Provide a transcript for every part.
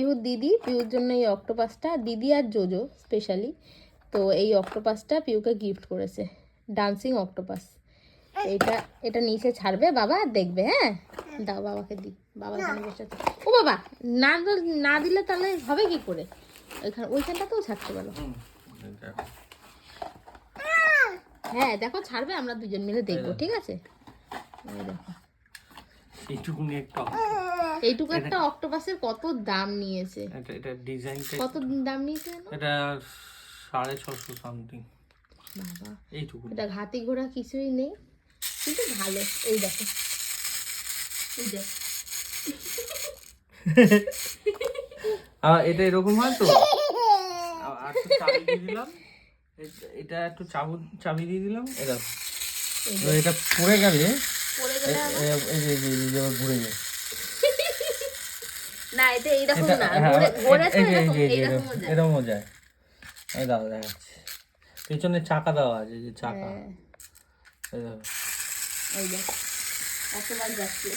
Pure দিদি, pure জন্য এই অক্টোপাসটা, দিদি আর জোজো স্পেশালি। তো এই অক্টোপাসটা পিউকে গিফট করেছে, ডান্সিং অক্টোপাস। এটা নিচে ছাড়বে বাবা, আর দেখবে। হ্যাঁ, দাও বাবাকে দি, বাবা এখানে বসে আছে। ও বাবা, না দিলে তাহলে হবে কি করে? ওইখানটাতেও ছাড়তে পারো। হ্যাঁ দেখো, ছাড়বে, আমরা দুজন মিলে দেখবো, ঠিক আছে? দেখো এইটুকু একটা অক্টোপাসের কত দাম নিয়েছে। এটা ডিজাইনটা কত দাম নিয়েছে? এটা 650 সামথিং। বাবা এইটুকু, এটা ঘাতি ঘোড়া কিছুই নেই, কিন্তু ভালো। এই দেখো, এই দেখো, এটা এরকম হয় তো। আর একটু চাবি দিয়ে দিলাম, এটা একটু চাবি দিয়ে দিলাম। এটা পড়ে গেলে ঘুরে যায় না, এটা এইরকম না, ঘোরেছে এরকমও যায়। এই দাও দেখাচ্ছি, পেছনে চাকা দেওয়া আছে, যে চাকা। এই দেখো, এই দেখো অক্টোপাস যাচ্ছে।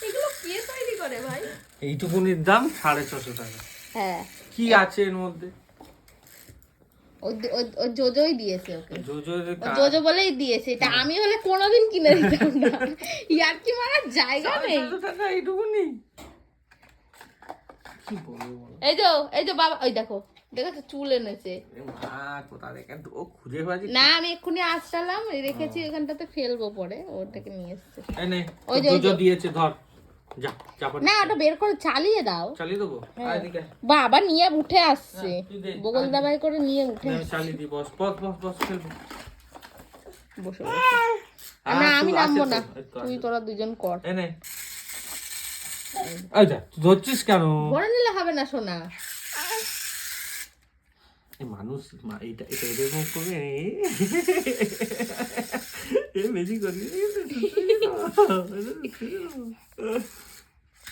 এগুলো কে তৈরি করে ভাই? এইটুকুনির দাম 650 টাকা। হ্যাঁ, কি আছে এর মধ্যে? ও জোজোই দিয়েছে ওকে, জোজো জোজো বলেই দিয়েছে। এটা আমি হলে কোনোদিন কিনে দিতাম না। ইয়ার কি মারার জায়গা নেই। 650 টাকা এইটুকুনি, কি বলবো? এই যে বাবা, ওই দেখো, দেখো চুল এনেছে। কোথা থেকে ও খুঁজে পাচ্ছি না, আমি এক্ষুনি আসলাম, রেখেছি ওখানটাতে, ফেলবো পরে, ওটাকে নিয়ে এসছে। ওই জোজো দিয়েছে, ধর যা যা। না, ওটা বের করে চালিয়ে দাও। চালিয়ে দেবো? বাবা নিয়ে উঠে আসছে, বগল দাবাই করে নিয়ে উঠে আসছে। চালিয়ে দি, বস বস বস বস, খেলবো। বসে না, আমি নামবো না, তোরা দুজন কর। এনে এই যা, তুই ধরছিস কেন? ভরে নিলে হবে না সোনা। এই মানুষ এটা এরকম করবে, বেশি করবি।